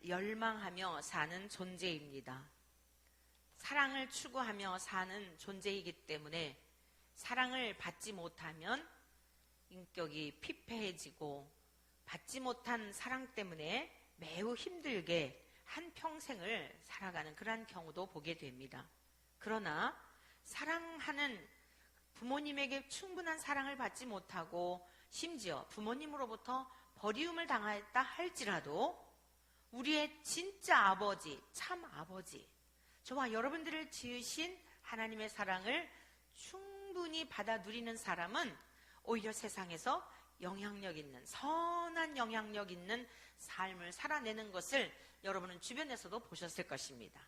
열망하며 사는 존재입니다. 사랑을 추구하며 사는 존재이기 때문에 사랑을 받지 못하면 인격이 피폐해지고 받지 못한 사랑 때문에 매우 힘들게 한평생을 살아가는 그러한 경우도 보게 됩니다. 그러나 사랑하는 부모님에게 충분한 사랑을 받지 못하고 심지어 부모님으로부터 버리움을 당했다 할지라도 우리의 진짜 아버지, 참 아버지, 저와 여러분들을 지으신 하나님의 사랑을 충분히 받아 누리는 사람은 오히려 세상에서 영향력 있는, 선한 영향력 있는 삶을 살아내는 것을 여러분은 주변에서도 보셨을 것입니다.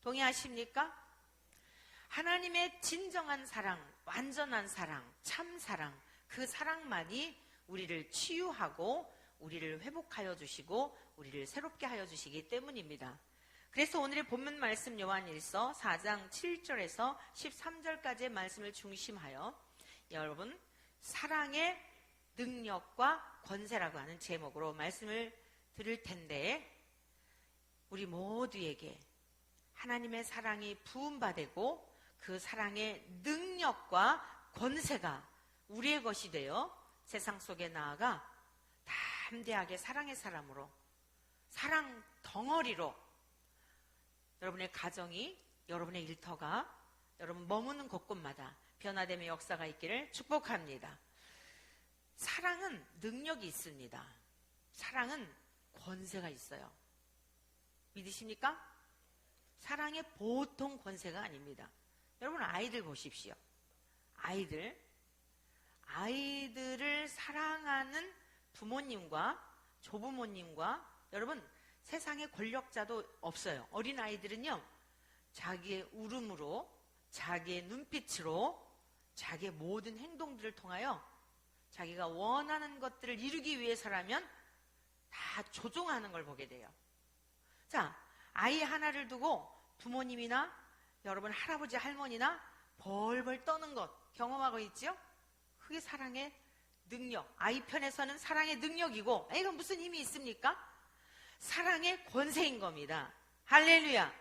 동의하십니까? 하나님의 진정한 사랑, 완전한 사랑, 참 사랑, 그 사랑만이 우리를 치유하고 우리를 회복하여 주시고 우리를 새롭게 하여 주시기 때문입니다. 그래서 오늘의 본문 말씀 요한일서 4장 7절에서 13절까지의 말씀을 중심하여 여러분 사랑의 능력과 권세라고 하는 제목으로 말씀을 드릴 텐데, 우리 모두에게 하나님의 사랑이 부음받고 그 사랑의 능력과 권세가 우리의 것이 되어 세상 속에 나아가 담대하게 사랑의 사람으로, 사랑 덩어리로 여러분의 가정이, 여러분의 일터가, 여러분 머무는 곳곳마다 변화됨의 역사가 있기를 축복합니다. 사랑은 능력이 있습니다. 사랑은 권세가 있어요. 믿으십니까? 사랑의 보통 권세가 아닙니다. 여러분 아이들 보십시오. 아이들을 사랑하는 부모님과 조부모님과 여러분 세상에 권력자도 없어요. 어린아이들은요, 자기의 울음으로, 자기의 눈빛으로, 자기의 모든 행동들을 통하여 자기가 원하는 것들을 이루기 위해서라면 다 조종하는 걸 보게 돼요. 자, 아이 하나를 두고 부모님이나 여러분 할아버지 할머니나 벌벌 떠는 것 경험하고 있죠? 그게 사랑의 능력, 아이 편에서는 사랑의 능력이고, 이건 무슨 힘이 있습니까? 사랑의 권세인 겁니다. 할렐루야.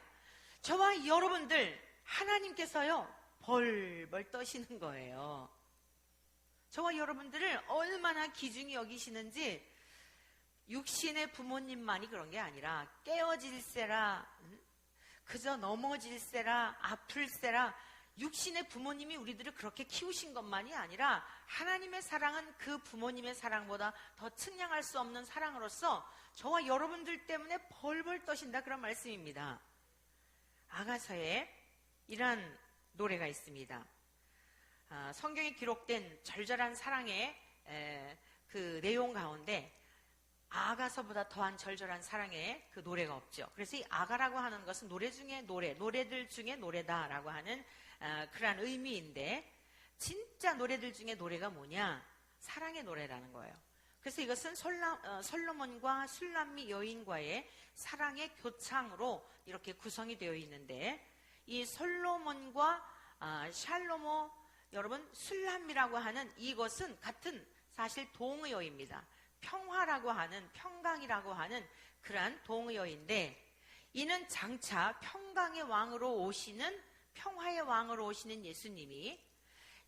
저와 여러분들 하나님께서요 벌벌 떠시는 거예요. 저와 여러분들을 얼마나 귀중히 여기시는지, 육신의 부모님만이 그런 게 아니라 깨어질세라, 그저 넘어질세라, 아플세라, 육신의 부모님이 우리들을 그렇게 키우신 것만이 아니라 하나님의 사랑은 그 부모님의 사랑보다 더 측량할 수 없는 사랑으로서 저와 여러분들 때문에 벌벌 떠신다, 그런 말씀입니다. 아가서에 이러한 노래가 있습니다. 성경에 기록된 절절한 사랑의 그 내용 가운데 아가서보다 더한 절절한 사랑의 그 노래가 없죠. 그래서 이 아가라고 하는 것은 노래 중에 노래들 중에 노래다라고 하는 그러한 의미인데, 진짜 노래들 중에 노래가 뭐냐? 사랑의 노래라는 거예요. 그래서 이것은 솔로몬과 술람미 여인과의 사랑의 교창으로 이렇게 구성이 되어 있는데, 이 솔로몬과 샬로모, 여러분 술람미라고 하는 이것은 같은 사실 동의어입니다. 평화라고 하는, 평강이라고 하는 그러한 동의어인데, 이는 장차 평강의 왕으로 오시는, 평화의 왕으로 오시는 예수님이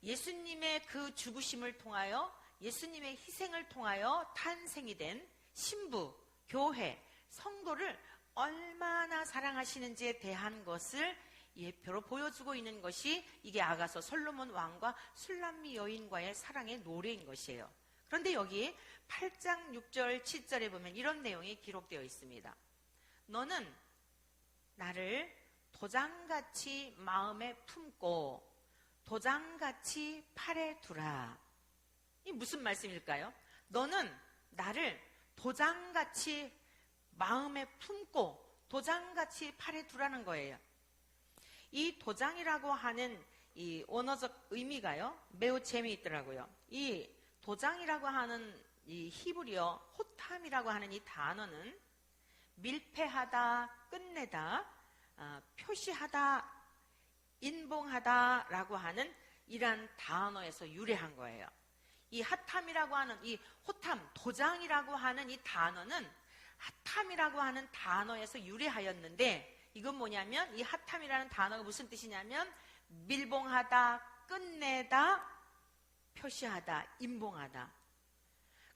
예수님의 그 죽으심을 통하여, 예수님의 희생을 통하여 탄생이 된 신부, 교회, 성도를 얼마나 사랑하시는지에 대한 것을 예표로 보여주고 있는 것이 이게 아가서 솔로몬 왕과 술람미 여인과의 사랑의 노래인 것이에요. 그런데 여기 8장 6절 7절에 보면 이런 내용이 기록되어 있습니다. 너는 나를 도장같이 마음에 품고 도장같이 팔에 두라. 이 무슨 말씀일까요? 너는 나를 도장같이 마음에 품고 도장같이 팔에 두라는 거예요. 이 도장이라고 하는 이 언어적 의미가요 매우 재미있더라고요. 이 도장이라고 하는 이 히브리어 호탐이라고 하는 이 단어는 밀폐하다, 끝내다, 표시하다, 인봉하다라고 하는 이러한 단어에서 유래한 거예요. 이 하탐이라고 하는 이 호탐, 도장이라고 하는 이 단어는 핫함이라고 하는 단어에서 유래하였는데, 이건 뭐냐면 이 핫함이라는 단어가 무슨 뜻이냐면 밀봉하다, 끝내다, 표시하다, 임봉하다.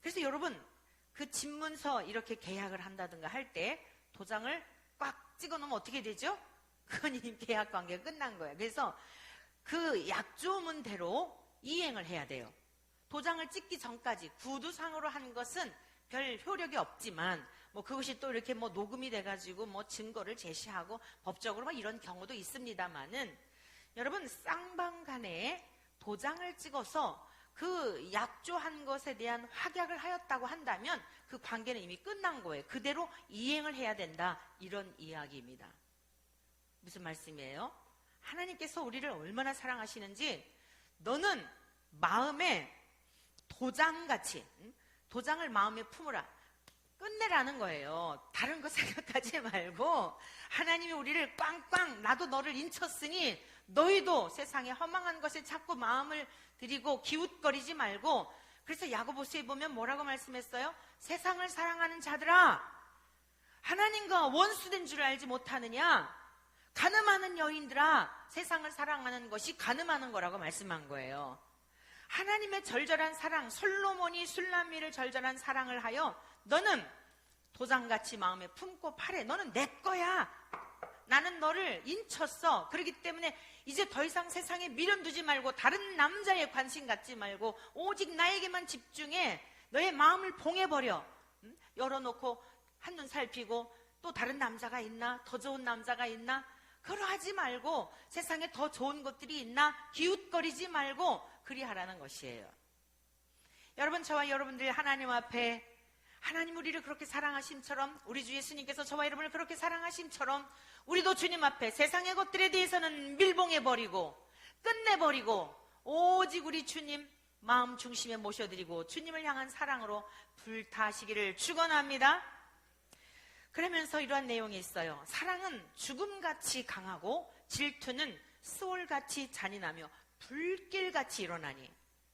그래서 여러분, 그 집문서 이렇게 계약을 한다든가 할 때 도장을 꽉 찍어 놓으면 어떻게 되죠? 그건 이미 계약 관계가 끝난 거예요. 그래서 그 약조문대로 이행을 해야 돼요. 도장을 찍기 전까지 구두상으로 한 것은 별 효력이 없지만, 뭐 그것이 또 이렇게 뭐 녹음이 돼가지고 뭐 증거를 제시하고 법적으로 막 이런 경우도 있습니다만은, 여러분 쌍방간에 도장을 찍어서 그 약조한 것에 대한 확약을 하였다고 한다면 그 관계는 이미 끝난 거예요. 그대로 이행을 해야 된다, 이런 이야기입니다. 무슨 말씀이에요? 하나님께서 우리를 얼마나 사랑하시는지, 너는 마음에 도장같이, 도장을 마음에 품으라, 끝내라는 거예요. 다른 거 생각하지 말고 하나님이 우리를 꽝꽝, 나도 너를 인쳤으니 너희도 세상에 허망한 것에 자꾸 마음을 들이고 기웃거리지 말고. 그래서 야고보서에 보면 뭐라고 말씀했어요? 세상을 사랑하는 자들아, 하나님과 원수된 줄 알지 못하느냐? 간음하는 여인들아, 세상을 사랑하는 것이 간음하는 거라고 말씀한 거예요. 하나님의 절절한 사랑, 솔로몬이 술람미를 절절한 사랑을 하여 너는 도장같이 마음에 품고 팔에, 너는 내 거야, 나는 너를 인쳤어. 그렇기 때문에 이제 더 이상 세상에 미련 두지 말고 다른 남자에 관심 갖지 말고 오직 나에게만 집중해. 너의 마음을 봉해버려. 열어놓고 한눈 살피고 또 다른 남자가 있나, 더 좋은 남자가 있나, 그러하지 말고 세상에 더 좋은 것들이 있나 기웃거리지 말고 그리하라는 것이에요. 여러분, 저와 여러분들 하나님 앞에, 하나님 우리를 그렇게 사랑하심처럼, 우리 주 예수님께서 저와 여러분을 그렇게 사랑하심처럼 우리도 주님 앞에 세상의 것들에 대해서는 밀봉해버리고 끝내버리고 오직 우리 주님 마음 중심에 모셔드리고 주님을 향한 사랑으로 불타시기를 축원합니다. 그러면서 이러한 내용이 있어요. 사랑은 죽음같이 강하고 질투는 수월같이 잔인하며 불길같이 일어나니.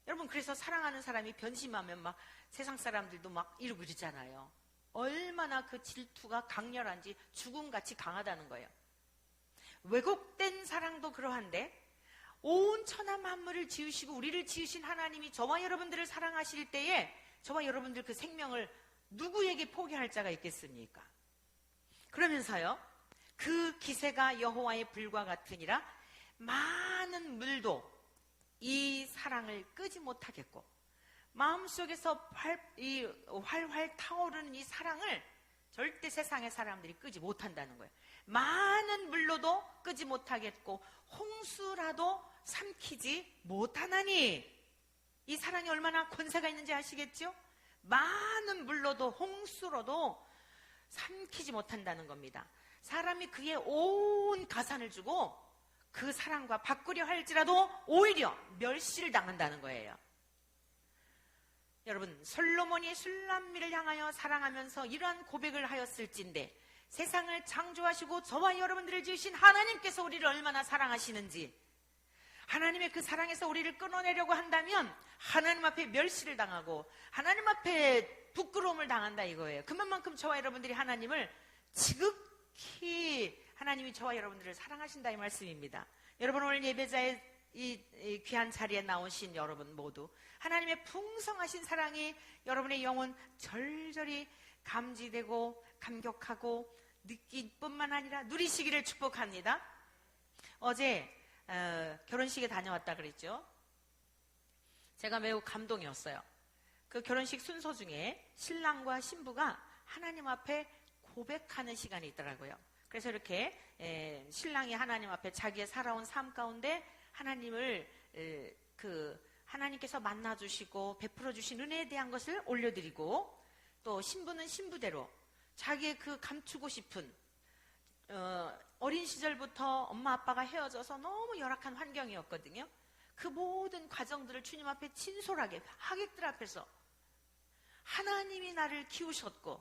여러분, 그래서 사랑하는 사람이 변심하면 막 세상 사람들도 막 이러고 그러잖아요. 얼마나 그 질투가 강렬한지, 죽음같이 강하다는 거예요. 왜곡된 사랑도 그러한데, 온 천하 만물을 지으시고 우리를 지으신 하나님이 저와 여러분들을 사랑하실 때에 저와 여러분들 그 생명을 누구에게 포기할 자가 있겠습니까? 그러면서요, 그 기세가 여호와의 불과 같으니라, 많은 물도 이 사랑을 끄지 못하겠고, 마음속에서 활활 타오르는 이 사랑을 절대 세상의 사람들이 끄지 못한다는 거예요. 많은 물로도 끄지 못하겠고 홍수라도 삼키지 못하나니. 이 사랑이 얼마나 권세가 있는지 아시겠죠? 많은 물로도 홍수로도 삼키지 못한다는 겁니다. 사람이 그에 온 가산을 주고 그 사랑과 바꾸려 할지라도 오히려 멸시를 당한다는 거예요. 여러분, 솔로몬이 술람미를 향하여 사랑하면서 이러한 고백을 하였을진데, 세상을 창조하시고 저와 여러분들을 지으신 하나님께서 우리를 얼마나 사랑하시는지, 하나님의 그 사랑에서 우리를 끊어내려고 한다면 하나님 앞에 멸시를 당하고 하나님 앞에 부끄러움을 당한다 이거예요. 그만큼 저와 여러분들이 하나님을 지극히, 하나님이 저와 여러분들을 사랑하신다 이 말씀입니다. 여러분, 오늘 예배자의 이 귀한 자리에 나오신 여러분 모두 하나님의 풍성하신 사랑이 여러분의 영혼 절절히 감지되고 감격하고 느낄 뿐만 아니라 누리시기를 축복합니다. 어제 결혼식에 다녀왔다 그랬죠. 제가 매우 감동이었어요. 그 결혼식 순서 중에 신랑과 신부가 하나님 앞에 고백하는 시간이 있더라고요. 그래서 이렇게 신랑이 하나님 앞에 자기의 살아온 삶 가운데 하나님을 하나님께서 만나주시고 베풀어 주신 은혜에 대한 것을 올려드리고, 또 신부는 신부대로 자기의 그 감추고 싶은 어린 시절부터 엄마 아빠가 헤어져서 너무 열악한 환경이었거든요. 그 모든 과정들을 주님 앞에 진솔하게 하객들 앞에서 하나님이 나를 키우셨고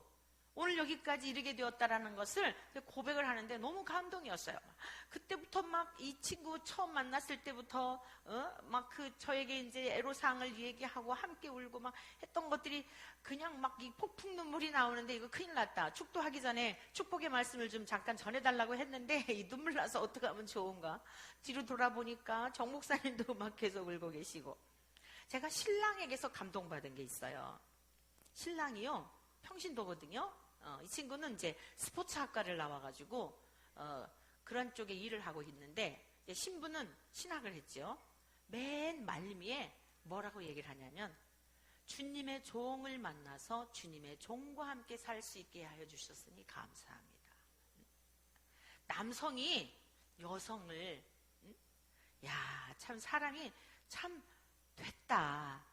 오늘 여기까지 이르게 되었다라는 것을 고백을 하는데 너무 감동이었어요. 그때부터 막 이 친구 처음 만났을 때부터 막 저에게 이제 애로사항을 얘기하고 함께 울고 막 했던 것들이 그냥 막 이 폭풍 눈물이 나오는데 이거 큰일 났다. 축도하기 전에 축복의 말씀을 좀 잠깐 전해달라고 했는데 이 눈물 나서 어떻게 하면 좋은가. 뒤로 돌아보니까 정 목사님도 막 계속 울고 계시고. 제가 신랑에게서 감동받은 게 있어요. 신랑이요 평신도거든요. 이 친구는 이제 스포츠학과를 나와가지고 그런 쪽에 일을 하고 있는데 이제 신부는 신학을 했죠. 맨 말미에 뭐라고 얘기를 하냐면 주님의 종을 만나서 주님의 종과 함께 살 수 있게 하여 주셨으니 감사합니다. 남성이 여성을 참 사랑이 참 됐다.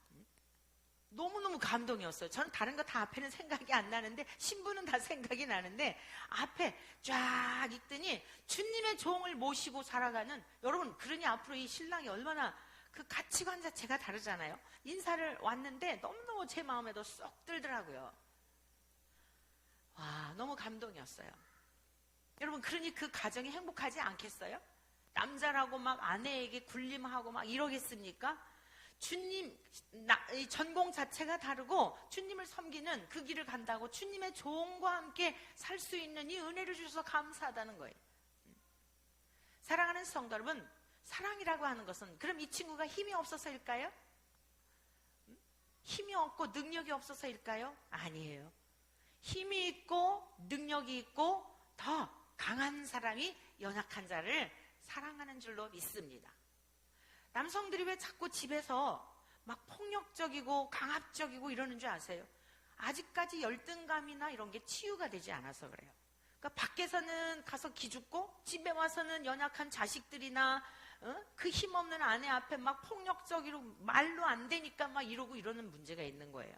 너무너무 감동이었어요. 저는 다른 거 다 앞에는 생각이 안 나는데 신부는 다 생각이 나는데 앞에 쫙 읽더니 주님의 종을 모시고 살아가는 여러분 그러니 앞으로 이 신랑이 얼마나 그 가치관 자체가 다르잖아요. 인사를 왔는데 너무너무 제 마음에도 쏙 들더라고요. 와 너무 감동이었어요. 여러분 그러니 그 가정이 행복하지 않겠어요? 남자라고 막 아내에게 군림하고 막 이러겠습니까? 주님, 이 전공 자체가 다르고 주님을 섬기는 그 길을 간다고 주님의 종과 함께 살 수 있는 이 은혜를 주셔서 감사하다는 거예요. 사랑하는 성도 여러분, 사랑이라고 하는 것은 그럼 이 친구가 힘이 없어서일까요? 힘이 없고 능력이 없어서일까요? 아니에요. 힘이 있고 능력이 있고 더 강한 사람이 연약한 자를 사랑하는 줄로 믿습니다. 남성들이 왜 자꾸 집에서 막 폭력적이고 강압적이고 이러는 줄 아세요? 아직까지 열등감이나 이런 게 치유가 되지 않아서 그래요. 그러니까 밖에서는 가서 기죽고 집에 와서는 연약한 자식들이나 그 힘없는 아내 앞에 막 폭력적이고 말로 안 되니까 막 이러고 이러는 문제가 있는 거예요.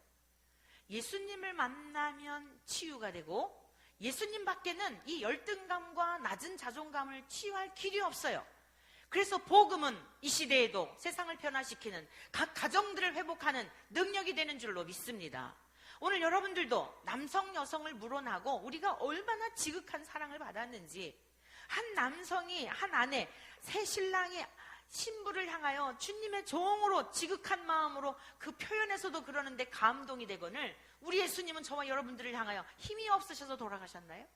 예수님을 만나면 치유가 되고 예수님 밖에는 이 열등감과 낮은 자존감을 치유할 길이 없어요. 그래서 복음은 이 시대에도 세상을 변화시키는 각 가정들을 회복하는 능력이 되는 줄로 믿습니다. 오늘 여러분들도 남성 여성을 물어나고 우리가 얼마나 지극한 사랑을 받았는지 한 남성이 한 아내 새 신랑이 신부를 향하여 주님의 종으로 지극한 마음으로 그 표현에서도 그러는데 감동이 되거늘 우리 예수님은 저와 여러분들을 향하여 힘이 없으셔서 돌아가셨나요?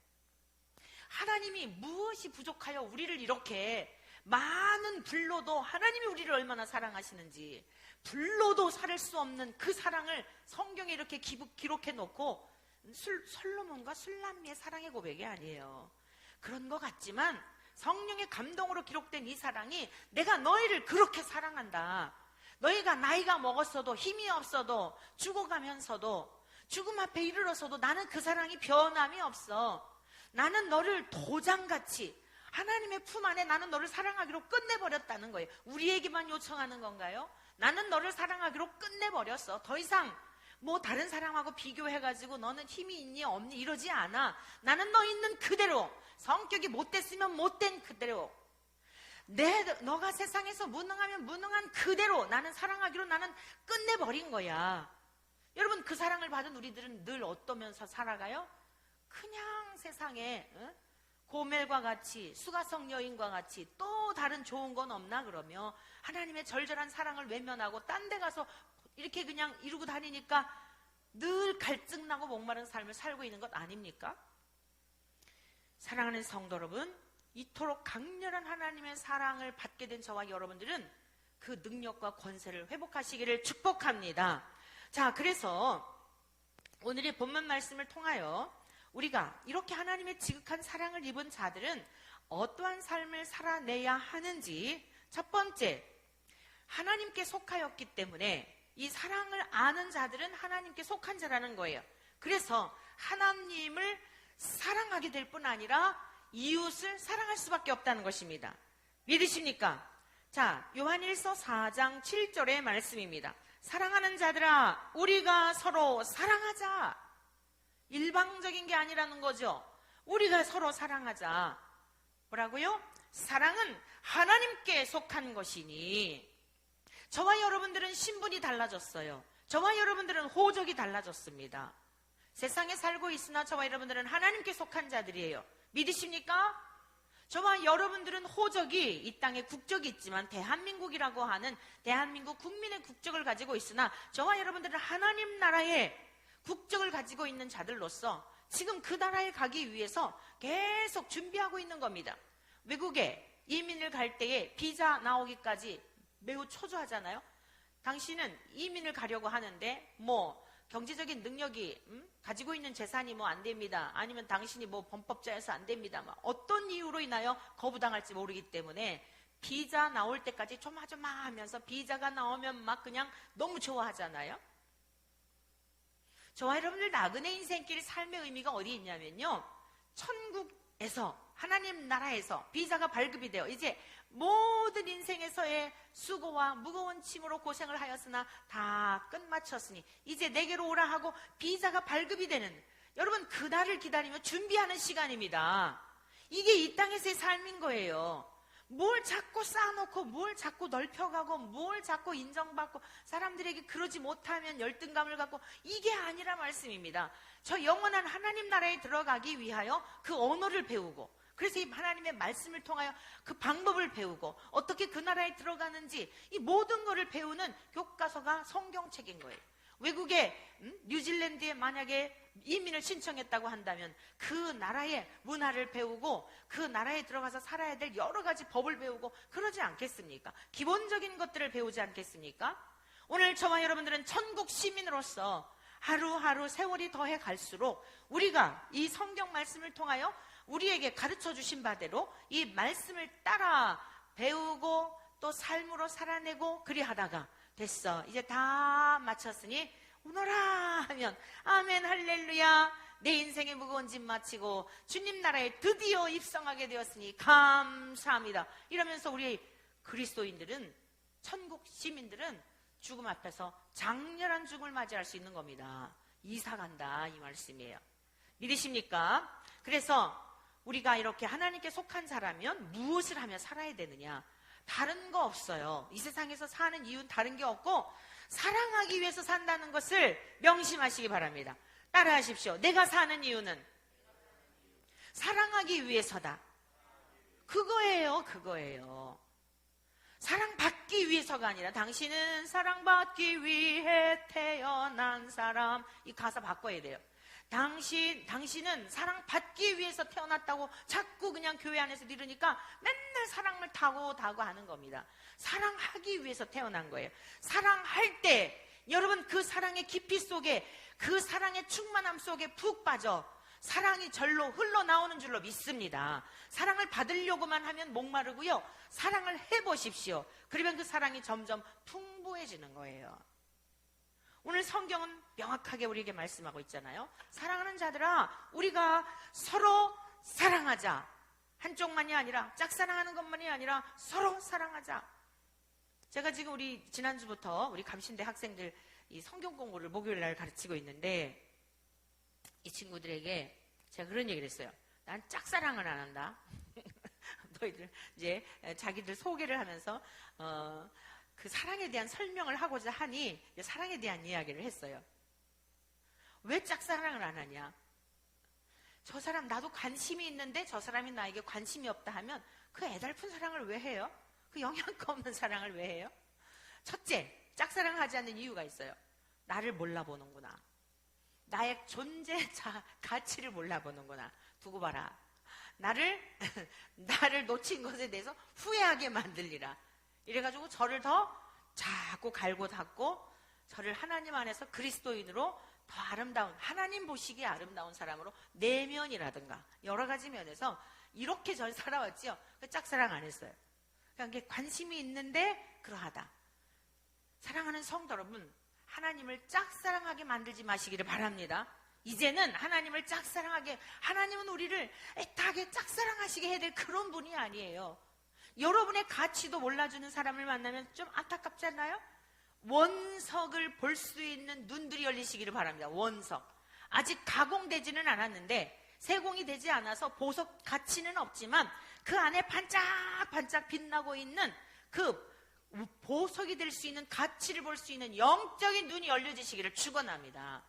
하나님이 무엇이 부족하여 우리를 이렇게 많은 불로도 하나님이 우리를 얼마나 사랑하시는지 불로도 살을 수 없는 그 사랑을 성경에 이렇게 기록해 놓고 솔로몬과 술람미의 사랑의 고백이 아니에요. 그런 것 같지만 성령의 감동으로 기록된 이 사랑이 내가 너희를 그렇게 사랑한다. 너희가 나이가 먹었어도 힘이 없어도 죽어가면서도 죽음 앞에 이르러서도 나는 그 사랑이 변함이 없어. 나는 너를 도장같이 하나님의 품 안에 나는 너를 사랑하기로 끝내버렸다는 거예요. 우리에게만 요청하는 건가요? 나는 너를 사랑하기로 끝내버렸어. 더 이상 뭐 다른 사람하고 비교해가지고 너는 힘이 있니 없니 이러지 않아. 나는 너 있는 그대로 성격이 못됐으면 못된 그대로 너가 세상에서 무능하면 무능한 그대로 나는 사랑하기로 나는 끝내버린 거야. 여러분 그 사랑을 받은 우리들은 늘 어떠면서 살아가요? 그냥 세상에 고멜과 같이 수가성 여인과 같이 또 다른 좋은 건 없나 그러며 하나님의 절절한 사랑을 외면하고 딴 데 가서 이렇게 그냥 이루고 다니니까 늘 갈증나고 목마른 삶을 살고 있는 것 아닙니까? 사랑하는 성도 여러분, 이토록 강렬한 하나님의 사랑을 받게 된 저와 여러분들은 그 능력과 권세를 회복하시기를 축복합니다. 자, 그래서 오늘의 본문 말씀을 통하여 우리가 이렇게 하나님의 지극한 사랑을 입은 자들은 어떠한 삶을 살아내야 하는지 첫 번째, 하나님께 속하였기 때문에 이 사랑을 아는 자들은 하나님께 속한 자라는 거예요. 그래서 하나님을 사랑하게 될 뿐 아니라 이웃을 사랑할 수밖에 없다는 것입니다. 믿으십니까? 자, 요한일서 4장 7절의 말씀입니다. 사랑하는 자들아, 우리가 서로 사랑하자. 일방적인 게 아니라는 거죠. 우리가 서로 사랑하자. 뭐라고요? 사랑은 하나님께 속한 것이니. 저와 여러분들은 신분이 달라졌어요. 저와 여러분들은 호적이 달라졌습니다. 세상에 살고 있으나 저와 여러분들은 하나님께 속한 자들이에요. 믿으십니까? 저와 여러분들은 호적이 이 땅에 국적이 있지만 대한민국이라고 하는 대한민국 국민의 국적을 가지고 있으나 저와 여러분들은 하나님 나라의 국적을 가지고 있는 자들로서 지금 그 나라에 가기 위해서 계속 준비하고 있는 겁니다. 외국에 이민을 갈 때에 비자 나오기까지 매우 초조하잖아요. 당신은 이민을 가려고 하는데 경제적인 능력이 가지고 있는 재산이 안 됩니다. 아니면 당신이 범법자여서 안 됩니다. 어떤 이유로 인하여 거부당할지 모르기 때문에 비자 나올 때까지 조마조마하면서 비자가 나오면 그냥 너무 좋아하잖아요. 저와 여러분들 나그네 인생길 삶의 의미가 어디 있냐면요, 천국에서 하나님 나라에서 비자가 발급이 돼요. 이제 모든 인생에서의 수고와 무거운 짐으로 고생을 하였으나 다 끝마쳤으니 이제 내게로 오라 하고 비자가 발급이 되는, 여러분 그날을 기다리며 준비하는 시간입니다. 이게 이 땅에서의 삶인 거예요. 뭘 자꾸 쌓아놓고 뭘 자꾸 넓혀가고 뭘 자꾸 인정받고 사람들에게 그러지 못하면 열등감을 갖고, 이게 아니라 말씀입니다. 저 영원한 하나님 나라에 들어가기 위하여 그 언어를 배우고, 그래서 이 하나님의 말씀을 통하여 그 방법을 배우고 어떻게 그 나라에 들어가는지 이 모든 것을 배우는 교과서가 성경책인 거예요. 외국에 뉴질랜드에 만약에 이민을 신청했다고 한다면 그 나라의 문화를 배우고 그 나라에 들어가서 살아야 될 여러 가지 법을 배우고 그러지 않겠습니까? 기본적인 것들을 배우지 않겠습니까? 오늘 저와 여러분들은 천국 시민으로서 하루하루 세월이 더해 갈수록 우리가 이 성경 말씀을 통하여 우리에게 가르쳐 주신 바대로 이 말씀을 따라 배우고 또 삶으로 살아내고 그리하다가 됐어, 이제 다 마쳤으니 오너라 하면 아멘 할렐루야, 내 인생의 무거운 짐 마치고 주님 나라에 드디어 입성하게 되었으니 감사합니다, 이러면서 우리 그리스도인들은, 천국 시민들은 죽음 앞에서 장렬한 죽음을 맞이할 수 있는 겁니다. 이사간다 이 말씀이에요. 믿으십니까? 그래서 우리가 이렇게 하나님께 속한 자라면 무엇을 하며 살아야 되느냐? 다른 거 없어요. 이 세상에서 사는 이유는 다른 게 없고 사랑하기 위해서 산다는 것을 명심하시기 바랍니다. 따라하십시오. 내가 사는 이유는 사랑하기 위해서다. 그거예요. 사랑받기 위해서가 아니라 당신은 사랑받기 위해 태어난 사람, 이 가사 바꿔야 돼요. 당신은 사랑받기 위해서 태어났다고 자꾸 그냥 교회 안에서 들으니까 맨날 사랑을 타고 하는 겁니다. 사랑하기 위해서 태어난 거예요. 사랑할 때 여러분 그 사랑의 깊이 속에, 그 사랑의 충만함 속에 푹 빠져 사랑이 절로 흘러나오는 줄로 믿습니다. 사랑을 받으려고만 하면 목마르고요, 사랑을 해보십시오. 그러면 그 사랑이 점점 풍부해지는 거예요. 오늘 성경은 명확하게 우리에게 말씀하고 있잖아요. 사랑하는 자들아, 우리가 서로 사랑하자. 한쪽만이 아니라, 짝사랑하는 것만이 아니라 서로 사랑하자. 제가 지금 지난주부터 우리 감신대 학생들 이 성경 공부를 목요일 날 가르치고 있는데, 이 친구들에게 제가 그런 얘기를 했어요. 난 짝사랑을 안 한다. 너희들 이제 자기들 소개를 하면서 그 사랑에 대한 설명을 하고자 하니 사랑에 대한 이야기를 했어요. 왜 짝사랑을 안 하냐? 저 사람 나도 관심이 있는데 저 사람이 나에게 관심이 없다 하면 그 애달픈 사랑을 왜 해요? 그 영양가 없는 사랑을 왜 해요? 첫째, 짝사랑을 하지 않는 이유가 있어요. 나를 몰라보는구나. 나의 존재 가치를 몰라보는구나. 두고 봐라. 나를 놓친 것에 대해서 후회하게 만들리라. 이래가지고 저를 더 자꾸 갈고 닦고 저를 하나님 안에서 그리스도인으로 더 아름다운, 하나님 보시기에 아름다운 사람으로 내면이라든가 여러 가지 면에서 이렇게 절 살아왔지요. 짝사랑 안 했어요. 그러니까 관심이 있는데 그러하다. 사랑하는 성도 여러분, 하나님을 짝사랑하게 만들지 마시기를 바랍니다. 이제는 하나님을 짝사랑하게, 하나님은 우리를 애타게 짝사랑하시게 해야 될 그런 분이 아니에요. 여러분의 가치도 몰라주는 사람을 만나면 좀 안타깝지 않나요? 원석을 볼 수 있는 눈들이 열리시기를 바랍니다. 원석. 아직 가공되지는 않았는데, 세공이 되지 않아서 보석 가치는 없지만 그 안에 반짝반짝 빛나고 있는 그 보석이 될 수 있는 가치를 볼 수 있는 영적인 눈이 열려지시기를 축원합니다.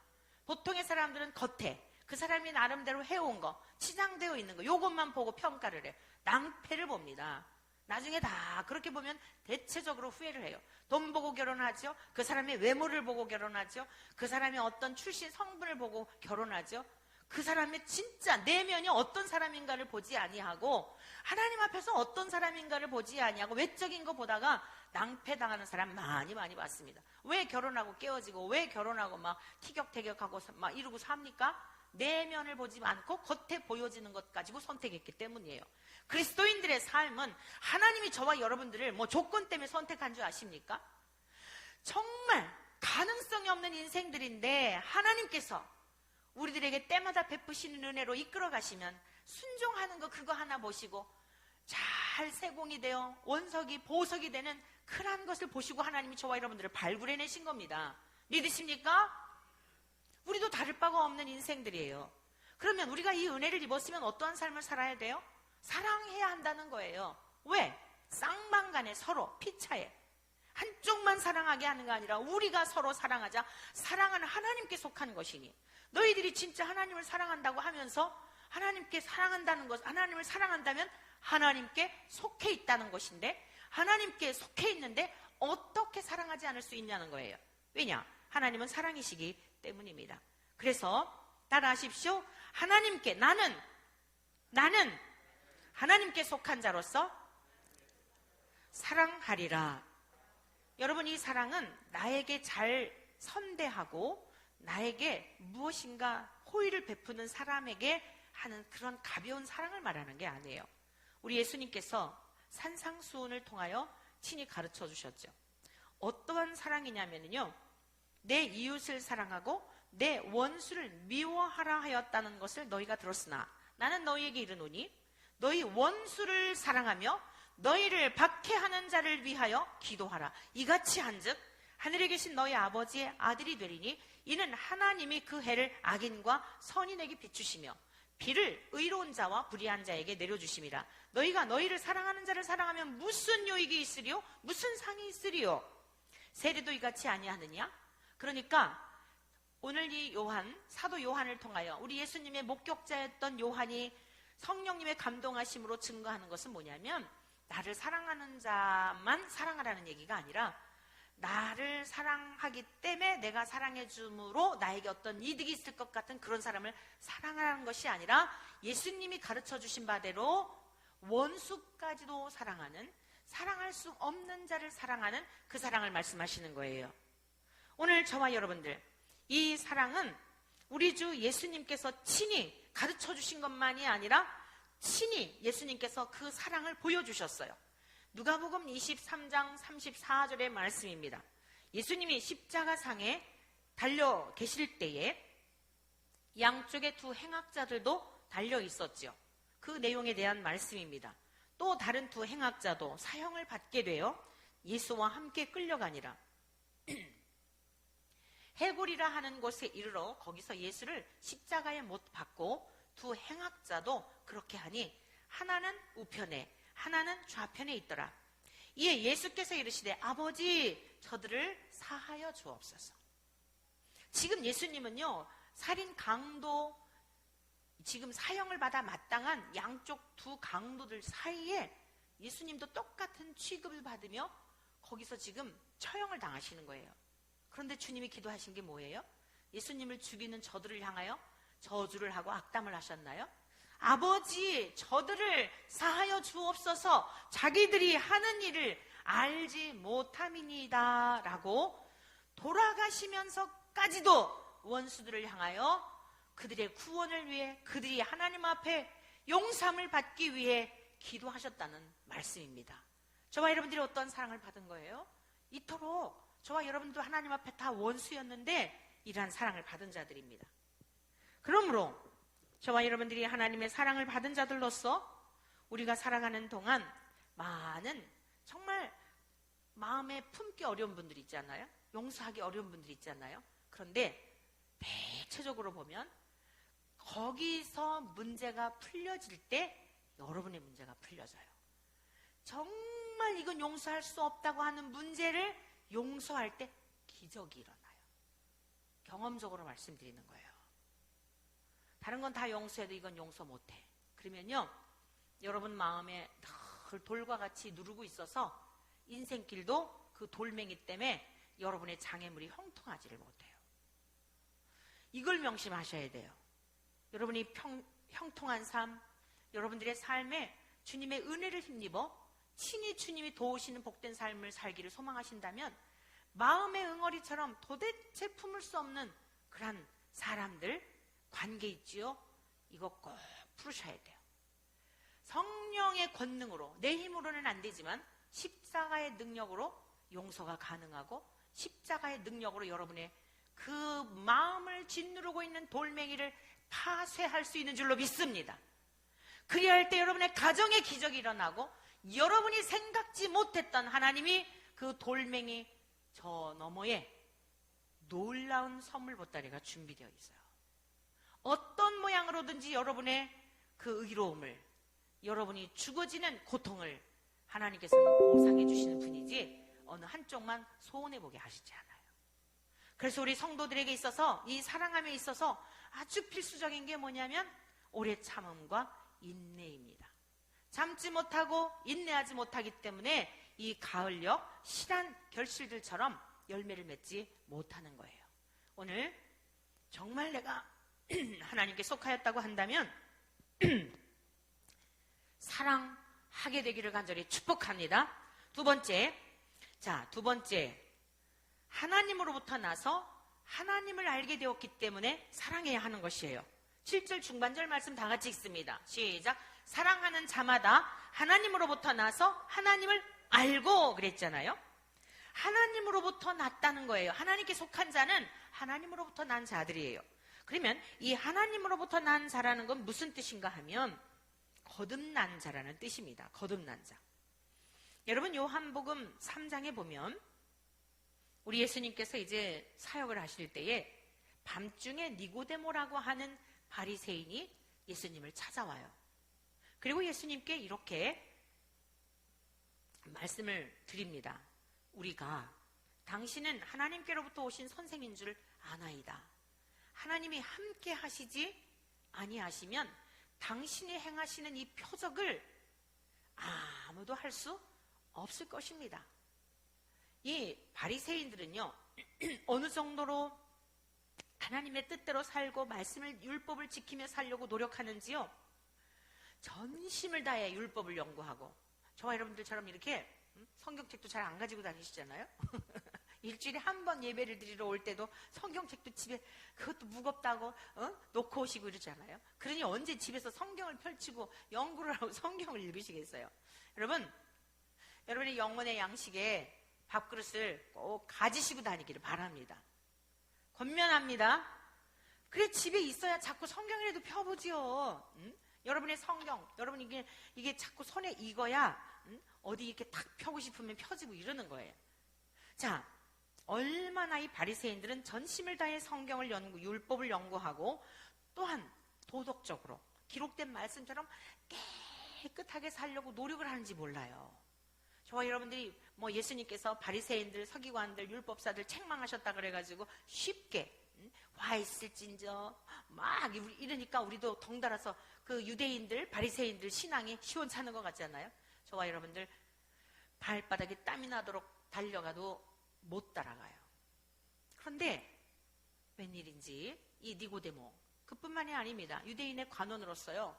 보통의 사람들은 겉에 그 사람이 나름대로 해온 거, 치장되어 있는 거, 요것만 보고 평가를 해요. 낭패를 봅니다. 나중에 다 그렇게 보면 대체적으로 후회를 해요. 돈 보고 결혼하죠. 그 사람의 외모를 보고 결혼하죠. 그 사람의 어떤 출신 성분을 보고 결혼하죠. 그 사람의 진짜 내면이 어떤 사람인가를 보지 아니하고 하나님 앞에서 어떤 사람인가를 보지 아니하고 외적인 거 보다가 낭패당하는 사람 많이 봤습니다. 왜 결혼하고 깨어지고 왜 결혼하고 막 티격태격하고 막 이러고 삽니까? 내면을 보지 않고 겉에 보여지는 것 가지고 선택했기 때문이에요. 그리스도인들의 삶은 하나님이 저와 여러분들을 뭐 조건 때문에 선택한 줄 아십니까? 정말 가능성이 없는 인생들인데 하나님께서 우리들에게 때마다 베푸시는 은혜로 이끌어 가시면 순종하는 거 그거 하나 보시고 잘 세공이 되어 원석이 보석이 되는 큰한 것을 보시고 하나님이 저와 여러분들을 발굴해내신 겁니다. 믿으십니까? 우리도 다를 바가 없는 인생들이에요. 그러면 우리가 이 은혜를 입었으면 어떠한 삶을 살아야 돼요? 사랑해야 한다는 거예요. 왜? 쌍방간에 서로 피차에 한쪽만 사랑하게 하는 게 아니라 우리가 서로 사랑하자. 사랑은 하나님께 속한 것이니 너희들이 진짜 하나님을 사랑한다고 하면서 하나님께 사랑한다는 것, 하나님을 사랑한다면 하나님께 속해 있다는 것인데 하나님께 속해 있는데 어떻게 사랑하지 않을 수 있냐는 거예요. 왜냐? 하나님은 사랑이시기 때문입니다. 그래서 따라하십시오. 하나님께 나는 하나님께 속한 자로서 사랑하리라. 여러분, 이 사랑은 나에게 잘 선대하고 나에게 무엇인가 호의를 베푸는 사람에게 하는 그런 가벼운 사랑을 말하는 게 아니에요. 우리 예수님께서 산상수훈을 통하여 친히 가르쳐 주셨죠. 어떠한 사랑이냐면요, 내 이웃을 사랑하고 내 원수를 미워하라 하였다는 것을 너희가 들었으나 나는 너희에게 이르노니 너희 원수를 사랑하며 너희를 박해하는 자를 위하여 기도하라. 이같이 한즉 하늘에 계신 너희 아버지의 아들이 되리니 이는 하나님이 그 해를 악인과 선인에게 비추시며 비를 의로운 자와 불의한 자에게 내려주심이라. 너희가 너희를 사랑하는 자를 사랑하면 무슨 유익이 있으리요? 무슨 상이 있으리요? 세례도 이같이 아니하느냐? 그러니까 오늘 이 사도 요한을 통하여 우리 예수님의 목격자였던 요한이 성령님의 감동하심으로 증거하는 것은 뭐냐면 나를 사랑하는 자만 사랑하라는 얘기가 아니라 나를 사랑하기 때문에 내가 사랑해 줌으로 나에게 어떤 이득이 있을 것 같은 그런 사람을 사랑하라는 것이 아니라 예수님이 가르쳐 주신 바대로 원수까지도 사랑하는, 사랑할 수 없는 자를 사랑하는 그 사랑을 말씀하시는 거예요. 오늘 저와 여러분들, 이 사랑은 우리 주 예수님께서 친히 가르쳐 주신 것만이 아니라 친히 예수님께서 그 사랑을 보여주셨어요. 누가복음 23장 34절의 말씀입니다. 예수님이 십자가상에 달려 계실 때에 양쪽에 두 행악자들도 달려 있었죠. 그 내용에 대한 말씀입니다. 또 다른 두 행악자도 사형을 받게 되어 예수와 함께 끌려가니라. 해골이라 하는 곳에 이르러 거기서 예수를 십자가에 못 박고 두 행악자도 그렇게 하니 하나는 우편에 하나는 좌편에 있더라. 이에 예수께서 이르시되 아버지 저들을 사하여 주옵소서. 지금 예수님은요, 살인 강도, 지금 사형을 받아 마땅한 양쪽 두 강도들 사이에 예수님도 똑같은 취급을 받으며 거기서 지금 처형을 당하시는 거예요. 그런데 주님이 기도하신 게 뭐예요? 예수님을 죽이는 저들을 향하여 저주를 하고 악담을 하셨나요? 아버지 저들을 사하여 주옵소서, 자기들이 하는 일을 알지 못함이니이다 라고 돌아가시면서까지도 원수들을 향하여 그들의 구원을 위해, 그들이 하나님 앞에 용서함을 받기 위해 기도하셨다는 말씀입니다. 저와 여러분들이 어떤 사랑을 받은 거예요? 이토록 저와 여러분도 하나님 앞에 다 원수였는데 이러한 사랑을 받은 자들입니다. 그러므로 저와 여러분들이 하나님의 사랑을 받은 자들로서 우리가 살아가는 동안 많은 정말 마음에 품기 어려운 분들이 있잖아요. 용서하기 어려운 분들이 있잖아요. 그런데 대체적으로 보면 거기서 문제가 풀려질 때 여러분의 문제가 풀려져요. 정말 이건 용서할 수 없다고 하는 문제를 용서할 때 기적이 일어나요. 경험적으로 말씀드리는 거예요. 다른 건 다 용서해도 이건 용서 못해. 그러면요, 여러분 마음에 늘 돌과 같이 누르고 있어서 인생길도 그 돌멩이 때문에 여러분의 장애물이 형통하지를 못해요. 이걸 명심하셔야 돼요. 여러분이 형통한 삶, 여러분들의 삶에 주님의 은혜를 힘입어 친히 주님이 도우시는 복된 삶을 살기를 소망하신다면 마음의 응어리처럼 도대체 품을 수 없는 그런 사람들, 관계 있지요? 이거 꼭 풀으셔야 돼요. 성령의 권능으로, 내 힘으로는 안 되지만 십자가의 능력으로 용서가 가능하고 십자가의 능력으로 여러분의 그 마음을 짓누르고 있는 돌멩이를 파쇄할 수 있는 줄로 믿습니다. 그리야 할 때 여러분의 가정에 기적이 일어나고 여러분이 생각지 못했던 하나님이 그 돌멩이 저 너머에 놀라운 선물 보따리가 준비되어 있어요. 어떤 모양으로든지 여러분의 그 의로움을, 여러분이 죽어지는 고통을 하나님께서는 보상해 주시는 분이지 어느 한쪽만 소원해보게 하시지 않아요. 그래서 우리 성도들에게 있어서 이 사랑함에 있어서 아주 필수적인 게 뭐냐면 오래 참음과 인내입니다. 참지 못하고 인내하지 못하기 때문에 이 가을역 실한 결실들처럼 열매를 맺지 못하는 거예요. 오늘 정말 내가 하나님께 속하였다고 한다면 사랑하게 되기를 간절히 축복합니다. 두 번째, 하나님으로부터 나서 하나님을 알게 되었기 때문에 사랑해야 하는 것이에요. 7절 중반절 말씀 다 같이 읽습니다. 시작. 사랑하는 자마다 하나님으로부터 나서 하나님을 알고 그랬잖아요. 하나님으로부터 났다는 거예요. 하나님께 속한 자는 하나님으로부터 난 자들이에요. 그러면 이 하나님으로부터 난 자라는 건 무슨 뜻인가 하면 거듭난 자라는 뜻입니다. 거듭난 자. 여러분 요한복음 3장에 보면 우리 예수님께서 이제 사역을 하실 때에 밤중에 니고데모라고 하는 바리새인이 예수님을 찾아와요. 그리고 예수님께 이렇게 말씀을 드립니다. 우리가 당신은 하나님께로부터 오신 선생인 줄 아나이다. 하나님이 함께 하시지 아니하시면 당신이 행하시는 이 표적을 아무도 할 수 없을 것입니다. 이 바리새인들은요 어느 정도로 하나님의 뜻대로 살고 말씀을 율법을 지키며 살려고 노력하는지요, 전심을 다해 율법을 연구하고, 저와 여러분들처럼 이렇게 성경책도 잘 안 가지고 다니시잖아요. 일주일에 한 번 예배를 드리러 올 때도 성경책도 집에 그것도 무겁다고 놓고 오시고 이러잖아요. 그러니 언제 집에서 성경을 펼치고 연구를 하고 성경을 읽으시겠어요? 여러분의 영혼의 양식에 밥그릇을 꼭 가지시고 다니기를 바랍니다. 권면합니다. 그래, 집에 있어야 자꾸 성경이라도 펴보지요. 여러분의 성경, 여러분 이게 자꾸 손에 익어야 어디 이렇게 탁 펴고 싶으면 펴지고 이러는 거예요. 자, 얼마나 이 바리새인들은 전심을 다해 성경을 율법을 연구하고 또한 도덕적으로 기록된 말씀처럼 깨끗하게 살려고 노력을 하는지 몰라요. 저와 여러분들이 예수님께서 바리새인들, 서기관들, 율법사들 책망하셨다 그래가지고 쉽게 와 있을진저 막 이러니까 우리도 덩달아서 그 유대인들, 바리새인들 신앙이 시원찮은 것 같잖아요. 저와 여러분들 발바닥에 땀이 나도록 달려가도 못 따라가요. 그런데 웬일인지 이 니고데모, 그뿐만이 아닙니다. 유대인의 관원으로서요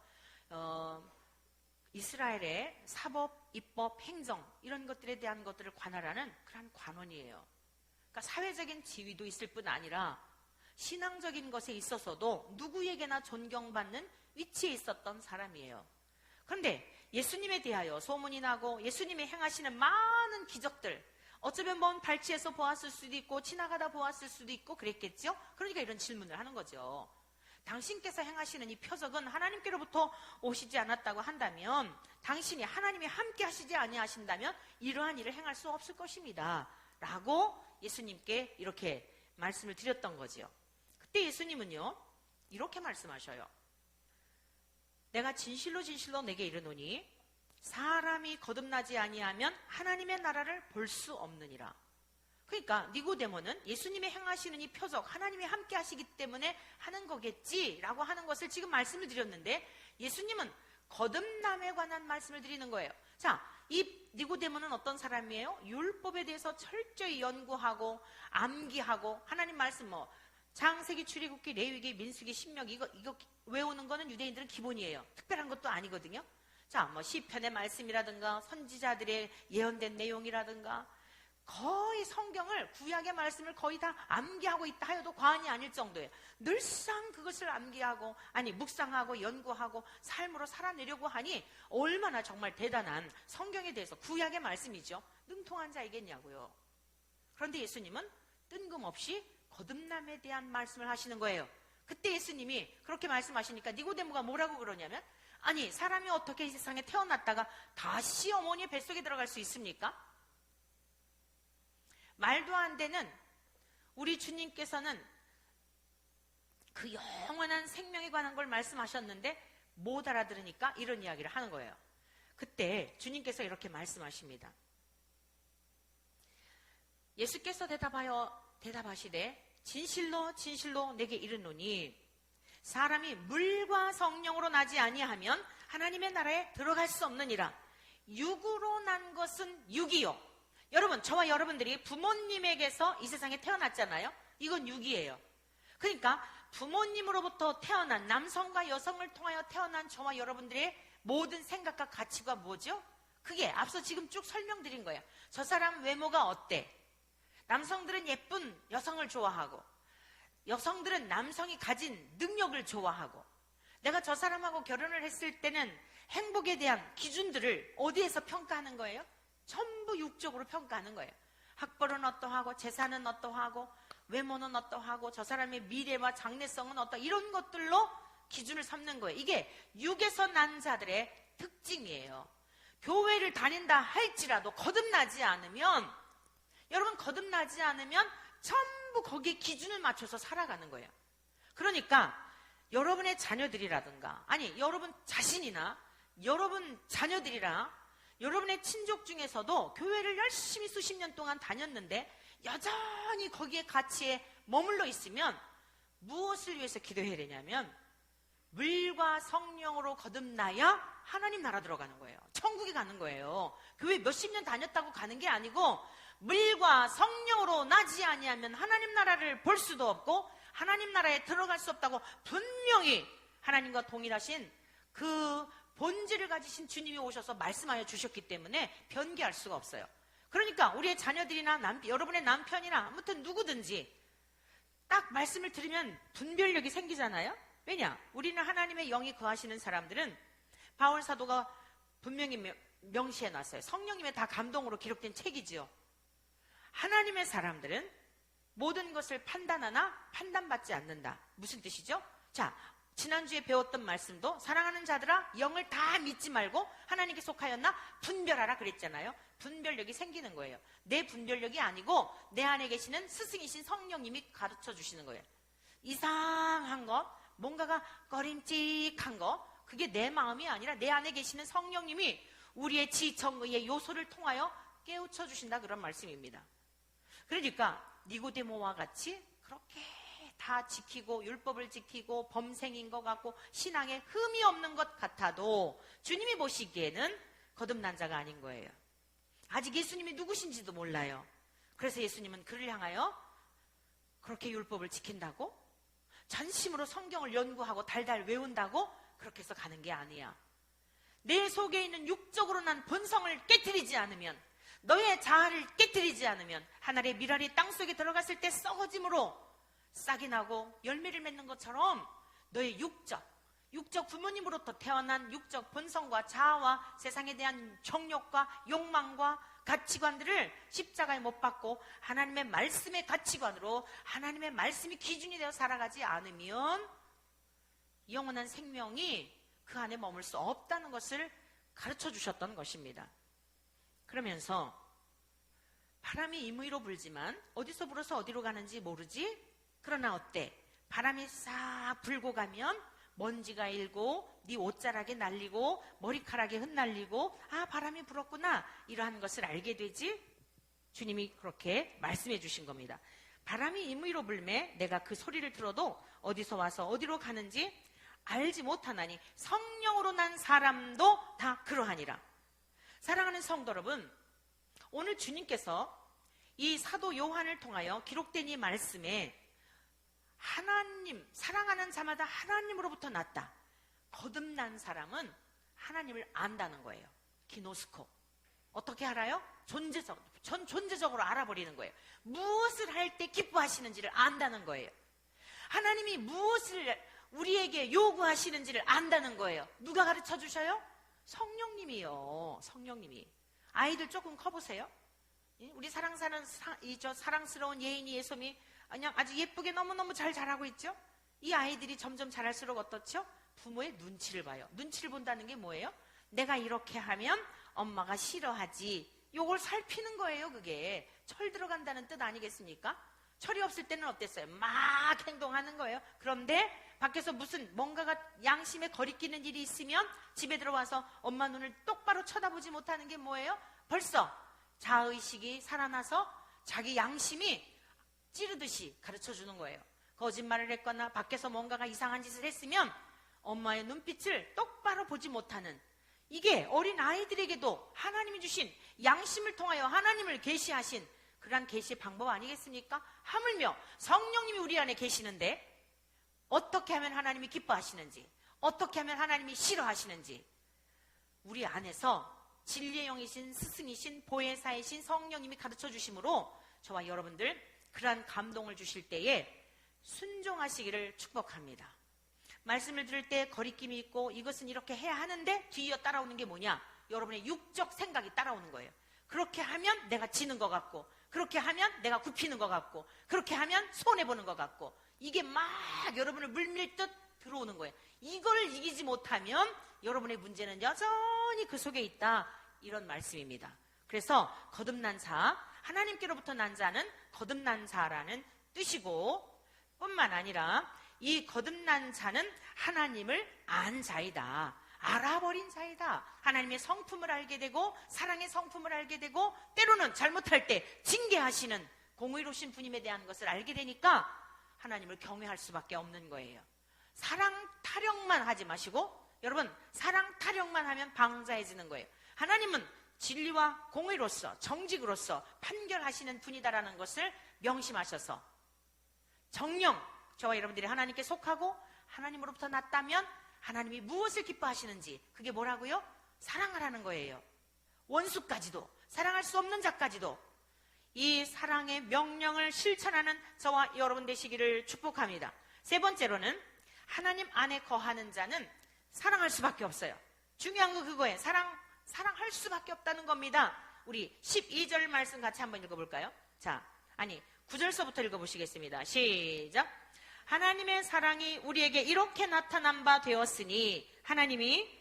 이스라엘의 사법, 입법, 행정 이런 것들에 대한 것들을 관할하는 그런 관원이에요. 그러니까 사회적인 지위도 있을 뿐 아니라 신앙적인 것에 있어서도 누구에게나 존경받는 위치에 있었던 사람이에요. 그런데 예수님에 대하여 소문이 나고 예수님이 행하시는 많은 기적들, 어쩌면 먼 발치에서 보았을 수도 있고 지나가다 보았을 수도 있고 그랬겠죠. 그러니까 이런 질문을 하는 거죠. 당신께서 행하시는 이 표적은 하나님께로부터 오시지 않았다고 한다면, 당신이 하나님이 함께 하시지 아니하신다면 이러한 일을 행할 수 없을 것입니다 라고 예수님께 이렇게 말씀을 드렸던 거죠. 그때 예수님은요 이렇게 말씀하셔요. 내가 진실로 진실로 내게 이르노니 사람이 거듭나지 아니하면 하나님의 나라를 볼 수 없느니라. 그러니까 니고데모는 예수님의 행하시는 이 표적, 하나님이 함께 하시기 때문에 하는 거겠지라고 하는 것을 지금 말씀을 드렸는데, 예수님은 거듭남에 관한 말씀을 드리는 거예요. 자, 이 니고데모는 어떤 사람이에요? 율법에 대해서 철저히 연구하고 암기하고, 하나님 말씀 창세기, 출애굽기, 레위기, 민수기, 신명기 이거 외우는 거는 유대인들은 기본이에요. 특별한 것도 아니거든요. 자, 시편의 말씀이라든가 선지자들의 예언된 내용이라든가 거의 성경을, 구약의 말씀을 거의 다 암기하고 있다 하여도 과언이 아닐 정도예요. 늘상 그것을 암기하고, 묵상하고 연구하고 삶으로 살아내려고 하니 얼마나 정말 대단한 성경에 대해서, 구약의 말씀이죠, 능통한 자이겠냐고요. 그런데 예수님은 뜬금없이 거듭남에 대한 말씀을 하시는 거예요. 그때 예수님이 그렇게 말씀하시니까 니고데모가 뭐라고 그러냐면, 아니, 사람이 어떻게 이 세상에 태어났다가 다시 어머니의 뱃속에 들어갈 수 있습니까? 말도 안 되는, 우리 주님께서는 그 영원한 생명에 관한 걸 말씀하셨는데 못 알아들으니까 이런 이야기를 하는 거예요. 그때 주님께서 이렇게 말씀하십니다. 예수께서 대답하시되 진실로 진실로 내게 이르노니 사람이 물과 성령으로 나지 아니하면 하나님의 나라에 들어갈 수 없느니라. 육으로 난 것은 육이요. 여러분, 저와 여러분들이 부모님에게서 이 세상에 태어났잖아요. 이건 육이에요. 그러니까 부모님으로부터 태어난, 남성과 여성을 통하여 태어난 저와 여러분들의 모든 생각과 가치가 뭐죠? 그게 앞서 지금 쭉 설명드린 거예요. 저 사람 외모가 어때? 남성들은 예쁜 여성을 좋아하고, 여성들은 남성이 가진 능력을 좋아하고, 내가 저 사람하고 결혼을 했을 때는 행복에 대한 기준들을 어디에서 평가하는 거예요? 전부 육적으로 평가하는 거예요. 학벌은 어떠하고, 재산은 어떠하고, 외모는 어떠하고, 저 사람의 미래와 장래성은 어떠하고, 이런 것들로 기준을 삼는 거예요. 이게 육에서 난 자들의 특징이에요. 교회를 다닌다 할지라도 거듭나지 않으면, 여러분, 거듭나지 않으면 전부 거기에 기준을 맞춰서 살아가는 거예요. 그러니까 여러분의 자녀들이라든가, 여러분 자신이나 여러분 자녀들이랑 여러분의 친족 중에서도 교회를 열심히 수십 년 동안 다녔는데 여전히 거기에 가치에 머물러 있으면 무엇을 위해서 기도해야 되냐면, 물과 성령으로 거듭나야 하나님 나라 들어가는 거예요. 천국에 가는 거예요. 교회 몇십 년 다녔다고 가는 게 아니고, 물과 성령으로 나지 아니하면 하나님 나라를 볼 수도 없고 하나님 나라에 들어갈 수 없다고 분명히 하나님과 동일하신 그 본질을 가지신 주님이 오셔서 말씀하여 주셨기 때문에 변개할 수가 없어요. 그러니까 우리의 자녀들이나 여러분의 남편이나 아무튼 누구든지 딱 말씀을 들으면 분별력이 생기잖아요. 왜냐? 우리는 하나님의 영이 거하시는 사람들은 바울 사도가 분명히 명시해놨어요. 성령님의 다 감동으로 기록된 책이지요. 하나님의 사람들은 모든 것을 판단하나 판단받지 않는다. 무슨 뜻이죠? 자, 지난주에 배웠던 말씀도 사랑하는 자들아 영을 다 믿지 말고 하나님께 속하였나 분별하라 그랬잖아요. 분별력이 생기는 거예요. 내 분별력이 아니고 내 안에 계시는 스승이신 성령님이 가르쳐 주시는 거예요. 이상한 것, 뭔가가 꺼림칙한 것, 그게 내 마음이 아니라 내 안에 계시는 성령님이 우리의 지정의의 요소를 통하여 깨우쳐 주신다, 그런 말씀입니다. 그러니까 니고데모와 같이 그렇게 다 지키고 율법을 지키고 범생인 것 같고 신앙에 흠이 없는 것 같아도 주님이 보시기에는 거듭난 자가 아닌 거예요. 아직 예수님이 누구신지도 몰라요. 그래서 예수님은 그를 향하여 그렇게 율법을 지킨다고? 전심으로 성경을 연구하고 달달 외운다고? 그렇게 해서 가는 게 아니야. 내 속에 있는 육적으로 난 본성을 깨트리지 않으면, 너의 자아를 깨트리지 않으면 하늘의 밀알이 땅속에 들어갔을 때 썩어짐으로 싹이 나고 열매를 맺는 것처럼 너의 육적 부모님으로부터 태어난 육적 본성과 자아와 세상에 대한 정욕과 욕망과 가치관들을 십자가에 못 박고 하나님의 말씀의 가치관으로 하나님의 말씀이 기준이 되어 살아가지 않으면 영원한 생명이 그 안에 머물 수 없다는 것을 가르쳐 주셨던 것입니다. 그러면서 바람이 임의로 불지만 어디서 불어서 어디로 가는지 모르지? 그러나 어때? 바람이 싹 불고 가면 먼지가 일고 네 옷자락에 날리고 머리카락에 흩날리고, 아, 바람이 불었구나, 이러한 것을 알게 되지? 주님이 그렇게 말씀해 주신 겁니다. 바람이 임의로 불매 내가 그 소리를 들어도 어디서 와서 어디로 가는지 알지 못하나니 성령으로 난 사람도 다 그러하니라. 사랑하는 성도 여러분, 오늘 주님께서 이 사도 요한을 통하여 기록된 이 말씀에 하나님, 사랑하는 자마다 하나님으로부터 났다. 거듭난 사람은 하나님을 안다는 거예요. 기노스코. 어떻게 알아요? 존재적으로 알아버리는 거예요. 무엇을 할 때 기뻐하시는지를 안다는 거예요. 하나님이 무엇을 우리에게 요구하시는지를 안다는 거예요. 누가 가르쳐 주셔요? 성령님이요. 성령님이. 아이들 조금 커보세요. 우리 사랑스러운 예인이 예솜이 그냥 아주 예쁘게 너무너무 잘 자라고 있죠? 이 아이들이 점점 자랄수록 어떻죠? 부모의 눈치를 봐요. 눈치를 본다는 게 뭐예요? 내가 이렇게 하면 엄마가 싫어하지. 요걸 살피는 거예요. 그게 철 들어간다는 뜻 아니겠습니까? 철이 없을 때는 어땠어요? 막 행동하는 거예요. 그런데 밖에서 무슨 뭔가가 양심에 거리끼는 일이 있으면 집에 들어와서 엄마 눈을 똑바로 쳐다보지 못하는 게 뭐예요? 벌써 자의식이 살아나서 자기 양심이 찌르듯이 가르쳐주는 거예요. 거짓말을 했거나 밖에서 뭔가가 이상한 짓을 했으면 엄마의 눈빛을 똑바로 보지 못하는, 이게 어린 아이들에게도 하나님이 주신 양심을 통하여 하나님을 계시하신 그러한 계시의 방법 아니겠습니까? 하물며 성령님이 우리 안에 계시는데 어떻게 하면 하나님이 기뻐하시는지, 어떻게 하면 하나님이 싫어하시는지 우리 안에서 진리의 영이신 스승이신 보혜사이신 성령님이 가르쳐 주심으로 저와 여러분들 그러한 감동을 주실 때에 순종하시기를 축복합니다. 말씀을 들을 때 거리낌이 있고 이것은 이렇게 해야 하는데 뒤이어 따라오는 게 뭐냐? 여러분의 육적 생각이 따라오는 거예요. 그렇게 하면 내가 지는 것 같고, 그렇게 하면 내가 굽히는 것 같고, 그렇게 하면 손해보는 것 같고, 이게 막 여러분을 물밀듯 들어오는 거예요. 이걸 이기지 못하면 여러분의 문제는 여전히 그 속에 있다, 이런 말씀입니다. 그래서 거듭난 자, 하나님께로부터 난 자는 거듭난 자라는 뜻이고, 뿐만 아니라 이 거듭난 자는 하나님을 안 자이다, 알아버린 자이다. 하나님의 성품을 알게 되고 사랑의 성품을 알게 되고 때로는 잘못할 때 징계하시는 공의로우신 분임에 대한 것을 알게 되니까 하나님을 경외할 수밖에 없는 거예요. 사랑 타령만 하지 마시고, 여러분, 사랑 타령만 하면 방자해지는 거예요. 하나님은 진리와 공의로서 정직으로서 판결하시는 분이다라는 것을 명심하셔서 정령 저와 여러분들이 하나님께 속하고 하나님으로부터 났다면 하나님이 무엇을 기뻐하시는지, 그게 뭐라고요? 사랑하라는 거예요. 원수까지도, 사랑할 수 없는 자까지도 이 사랑의 명령을 실천하는 저와 여러분 되시기를 축복합니다. 세 번째로는 하나님 안에 거하는 자는 사랑할 수밖에 없어요. 중요한 거 그거예요. 사랑할 수밖에 없다는 겁니다. 우리 12절 말씀 같이 한번 읽어볼까요? 9절서부터 읽어보시겠습니다. 시작. 하나님의 사랑이 우리에게 이렇게 나타난 바 되었으니 하나님이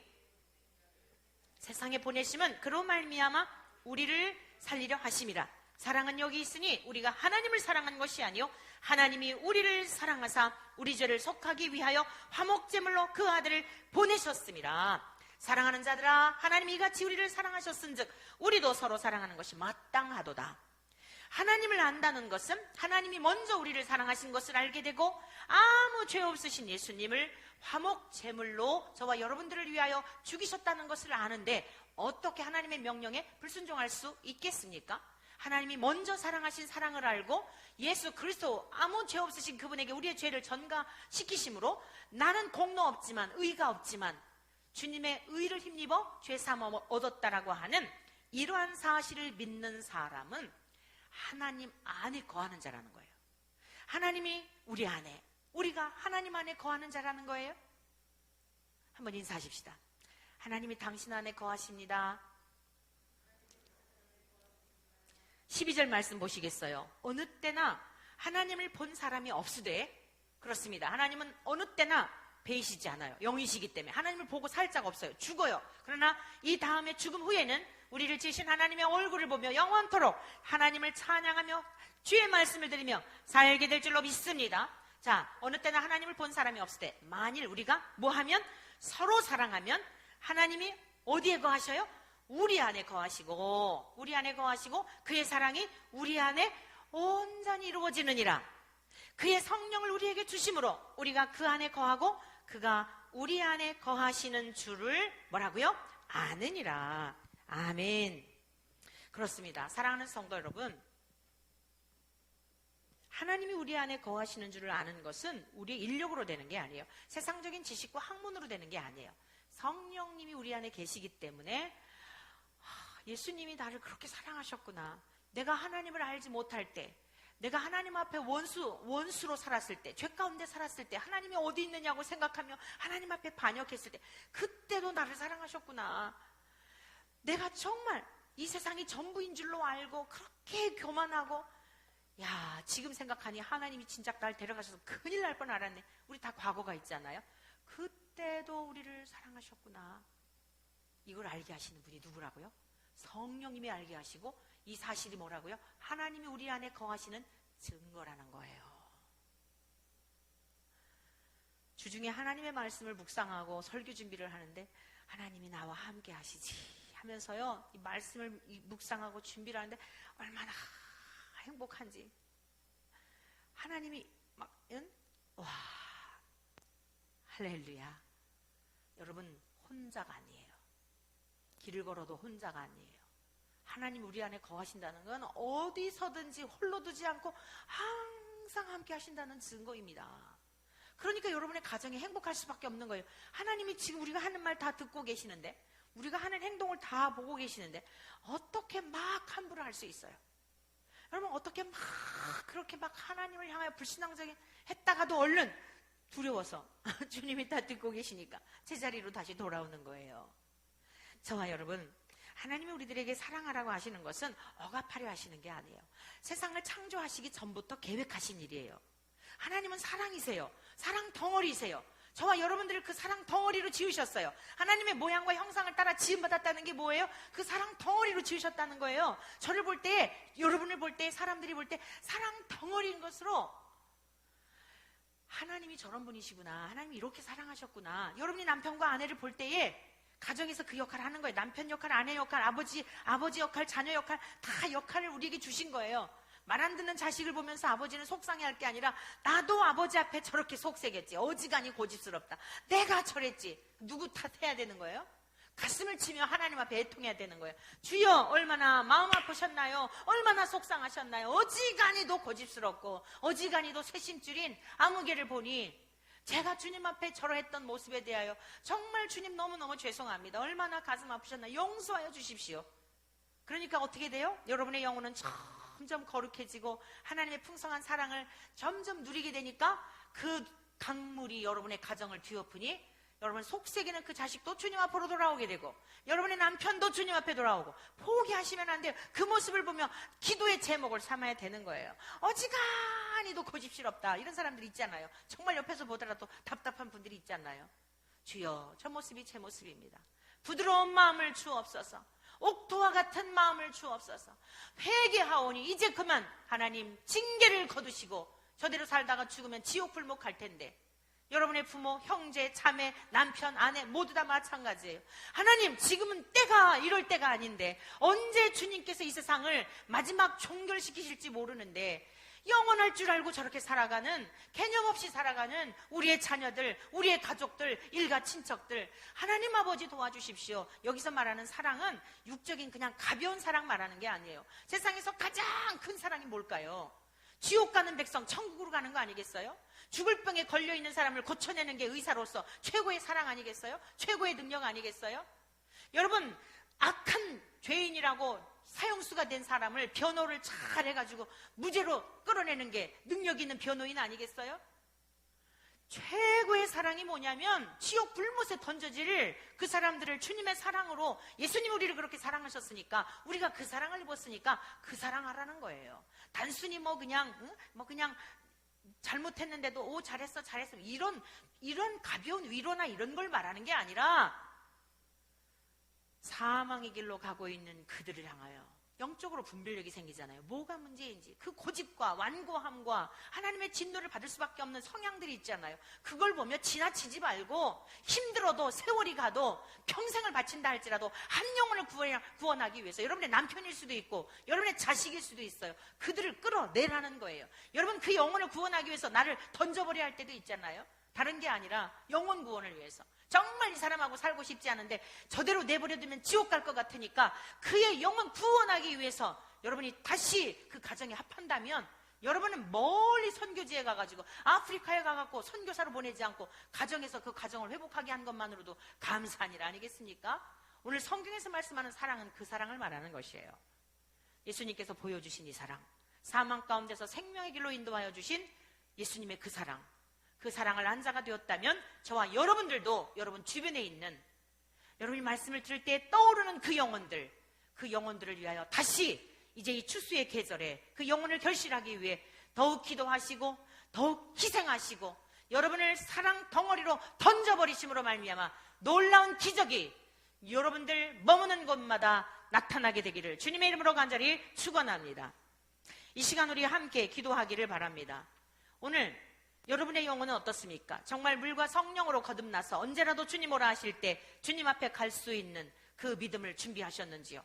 세상에 보내심은 그로 말미암아 우리를 살리려 하심이라. 사랑은 여기 있으니 우리가 하나님을 사랑한 것이 아니요 하나님이 우리를 사랑하사 우리 죄를 속하기 위하여 화목제물로 그 아들을 보내셨음이라. 사랑하는 자들아, 하나님이 이같이 우리를 사랑하셨은즉 우리도 서로 사랑하는 것이 마땅하도다. 하나님을 안다는 것은 하나님이 먼저 우리를 사랑하신 것을 알게 되고 아무 죄 없으신 예수님을 화목 제물로 저와 여러분들을 위하여 죽이셨다는 것을 아는데 어떻게 하나님의 명령에 불순종할 수 있겠습니까? 하나님이 먼저 사랑하신 사랑을 알고 예수 그리스도 아무 죄 없으신 그분에게 우리의 죄를 전가시키심으로 나는 공로 없지만 의가 없지만 주님의 의를 힘입어 죄 사함을 얻었다라고 하는 이러한 사실을 믿는 사람은 하나님 안에 거하는 자라는 거예요. 하나님이 우리 안에, 우리가 하나님 안에 거하는 자라는 거예요. 한번 인사하십시다. 하나님이 당신 안에 거하십니다. 12절 말씀 보시겠어요? 어느 때나 하나님을 본 사람이 없으되, 그렇습니다. 하나님은 어느 때나 배이시지 않아요. 영이시기 때문에 하나님을 보고 살 자가 없어요. 죽어요. 그러나 이 다음에 죽음 후에는 우리를 지으신 하나님의 얼굴을 보며 영원토록 하나님을 찬양하며 주의 말씀을 들으며 살게 될 줄로 믿습니다. 어느 때나 하나님을 본 사람이 없을 때 만일 우리가 뭐하면 서로 사랑하면 하나님이 어디에 거하셔요? 우리 안에 거하시고 그의 사랑이 우리 안에 온전히 이루어지느니라. 그의 성령을 우리에게 주심으로 우리가 그 안에 거하고 그가 우리 안에 거하시는 줄을 뭐라고요? 아느니라. 아멘. 그렇습니다. 사랑하는 성도 여러분, 하나님이 우리 안에 거하시는 줄을 아는 것은 우리의 인력으로 되는 게 아니에요. 세상적인 지식과 학문으로 되는 게 아니에요. 성령님이 우리 안에 계시기 때문에 예수님이 나를 그렇게 사랑하셨구나. 내가 하나님을 알지 못할 때, 내가 하나님 앞에 원수로 살았을 때, 죄 가운데 살았을 때, 하나님이 어디 있느냐고 생각하며 하나님 앞에 반역했을 때, 그때도 나를 사랑하셨구나. 내가 정말 이 세상이 전부인 줄로 알고 그렇게 교만하고, 야, 지금 생각하니 하나님이 진짜 날 데려가셔서 큰일 날 뻔 알았네. 우리 다 과거가 있잖아요. 그때도 우리를 사랑하셨구나. 이걸 알게 하시는 분이 누구라고요? 성령님이 알게 하시고, 이 사실이 뭐라고요? 하나님이 우리 안에 거하시는 증거라는 거예요. 주중에 하나님의 말씀을 묵상하고 설교 준비를 하는데 하나님이 나와 함께 하시지 하면서요, 이 말씀을 묵상하고 준비를 하는데 얼마나 행복한지. 하나님이 와, 할렐루야. 여러분, 혼자가 아니에요. 길을 걸어도 혼자가 아니에요. 하나님 우리 안에 거하신다는 건 어디서든지 홀로 두지 않고 항상 함께 하신다는 증거입니다. 그러니까 여러분의 가정이 행복할 수밖에 없는 거예요. 하나님이 지금 우리가 하는 말 다 듣고 계시는데, 우리가 하는 행동을 다 보고 계시는데 어떻게 막 함부로 할 수 있어요? 여러분, 어떻게 막 그렇게 막 하나님을 향하여 불신앙적인 했다가도 얼른 두려워서 주님이 다 듣고 계시니까 제자리로 다시 돌아오는 거예요. 저와 여러분, 하나님이 우리들에게 사랑하라고 하시는 것은 억압하려 하시는 게 아니에요. 세상을 창조하시기 전부터 계획하신 일이에요. 하나님은 사랑이세요. 사랑 덩어리세요. 저와 여러분들을 그 사랑 덩어리로 지으셨어요. 하나님의 모양과 형상을 따라 지음받았다는 게 뭐예요? 그 사랑 덩어리로 지으셨다는 거예요. 저를 볼 때, 여러분을 볼 때, 사람들이 볼 때 사랑 덩어리인 것으로, 하나님이 저런 분이시구나, 하나님이 이렇게 사랑하셨구나. 여러분이 남편과 아내를 볼 때에 가정에서 그 역할을 하는 거예요. 남편 역할, 아내 역할, 아버지 역할, 자녀 역할, 다 역할을 우리에게 주신 거예요. 말 안 듣는 자식을 보면서 아버지는 속상해할 게 아니라, 나도 아버지 앞에 저렇게 속세겠지. 어지간히 고집스럽다. 내가 저랬지. 누구 탓해야 되는 거예요? 가슴을 치며 하나님 앞에 애통해야 되는 거예요. 주여, 얼마나 마음 아프셨나요? 얼마나 속상하셨나요? 어지간히도 고집스럽고 어지간히도 쇄심줄인 아무개를 보니 제가 주님 앞에 저러했던 모습에 대하여 정말 주님 너무너무 죄송합니다. 얼마나 가슴 아프셨나. 용서하여 주십시오. 그러니까 어떻게 돼요? 여러분의 영혼은 점점 거룩해지고 하나님의 풍성한 사랑을 점점 누리게 되니까 그 강물이 여러분의 가정을 뒤엎으니 여러분 속색이는 그 자식도 주님 앞으로 돌아오게 되고, 여러분의 남편도 주님 앞에 돌아오고. 포기하시면 안 돼요. 그 모습을 보며 기도의 제목을 삼아야 되는 거예요. 어지간히도 고집스럽다, 이런 사람들이 있잖아요. 정말 옆에서 보더라도 답답한 분들이 있잖아요. 주여, 저 모습이 제 모습입니다. 부드러운 마음을 주옵소서. 옥토와 같은 마음을 주옵소서. 회개하오니 이제 그만 하나님 징계를 거두시고, 저대로 살다가 죽으면 지옥 불목 갈 텐데, 여러분의 부모, 형제, 자매, 남편, 아내 모두 다 마찬가지예요. 하나님, 지금은 때가 이럴 때가 아닌데 언제 주님께서 이 세상을 마지막 종결시키실지 모르는데, 영원할 줄 알고 저렇게 살아가는, 개념 없이 살아가는 우리의 자녀들, 우리의 가족들, 일가 친척들, 하나님 아버지 도와주십시오. 여기서 말하는 사랑은 육적인 그냥 가벼운 사랑 말하는 게 아니에요. 세상에서 가장 큰 사랑이 뭘까요? 지옥 가는 백성 천국으로 가는 거 아니겠어요? 죽을 병에 걸려있는 사람을 고쳐내는 게 의사로서 최고의 사랑 아니겠어요? 최고의 능력 아니겠어요? 여러분, 악한 죄인이라고 사형수가 된 사람을 변호를 잘 해가지고 무죄로 끌어내는 게 능력 있는 변호인 아니겠어요? 최고의 사랑이 뭐냐면 지옥 불못에 던져질 그 사람들을 주님의 사랑으로, 예수님 우리를 그렇게 사랑하셨으니까, 우리가 그 사랑을 입었으니까 그 사랑하라는 거예요. 단순히 그냥 잘못했는데도 잘했어 이런 가벼운 위로나 이런 걸 말하는 게 아니라, 사망의 길로 가고 있는 그들을 향하여 영적으로 분별력이 생기잖아요. 뭐가 문제인지 그 고집과 완고함과 하나님의 진노를 받을 수밖에 없는 성향들이 있잖아요. 그걸 보며 지나치지 말고 힘들어도 세월이 가도 평생을 바친다 할지라도 한 영혼을 구원하기 위해서 여러분의 남편일 수도 있고 여러분의 자식일 수도 있어요. 그들을 끌어내라는 거예요. 여러분 그 영혼을 구원하기 위해서 나를 던져버려야 할 때도 있잖아요. 다른 게 아니라 영혼 구원을 위해서 정말 이 사람하고 살고 싶지 않은데 저대로 내버려두면 지옥 갈 것 같으니까 그의 영혼 구원하기 위해서 여러분이 다시 그 가정에 합한다면 여러분은 멀리 선교지에 가가지고 아프리카에 가갖고 선교사로 보내지 않고 가정에서 그 가정을 회복하게 한 것만으로도 감사한 일 아니겠습니까? 오늘 성경에서 말씀하는 사랑은 그 사랑을 말하는 것이에요. 예수님께서 보여주신 이 사랑, 사망 가운데서 생명의 길로 인도하여 주신 예수님의 그 사랑, 그 사랑을 안 자가 되었다면 저와 여러분들도 여러분 주변에 있는 여러분이 말씀을 들을 때 떠오르는 그 영혼들을 위하여 다시 이제 이 추수의 계절에 그 영혼을 결실하기 위해 더욱 기도하시고 더욱 희생하시고 여러분을 사랑 덩어리로 던져버리심으로 말미암아 놀라운 기적이 여러분들 머무는 곳마다 나타나게 되기를 주님의 이름으로 간절히 축원합니다. 이 시간 우리 함께 기도하기를 바랍니다. 오늘 여러분의 영혼은 어떻습니까? 정말 물과 성령으로 거듭나서 언제라도 주님 오라 하실 때 주님 앞에 갈 수 있는 그 믿음을 준비하셨는지요?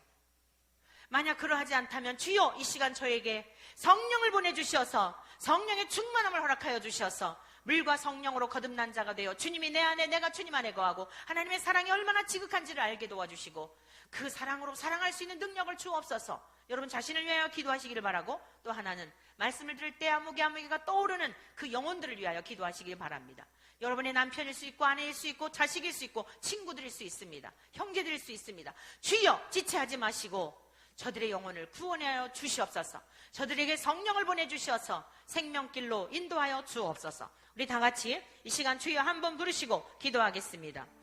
만약 그러하지 않다면 주여 이 시간 저에게 성령을 보내주셔서 성령의 충만함을 허락하여 주셔서 물과 성령으로 거듭난 자가 되어 주님이 내 안에 내가 주님 안에 거하고 하나님의 사랑이 얼마나 지극한지를 알게 도와주시고 그 사랑으로 사랑할 수 있는 능력을 주옵소서. 여러분 자신을 위하여 기도하시기를 바라고 또 하나는 말씀을 들을 때 아무개가 떠오르는 그 영혼들을 위하여 기도하시길 바랍니다. 여러분의 남편일 수 있고 아내일 수 있고 자식일 수 있고 친구들일 수 있습니다. 형제들일 수 있습니다. 주여 지체하지 마시고 저들의 영혼을 구원하여 주시옵소서. 저들에게 성령을 보내주셔서 생명길로 인도하여 주옵소서. 우리 다 같이 이 시간 주여 한번 부르시고 기도하겠습니다.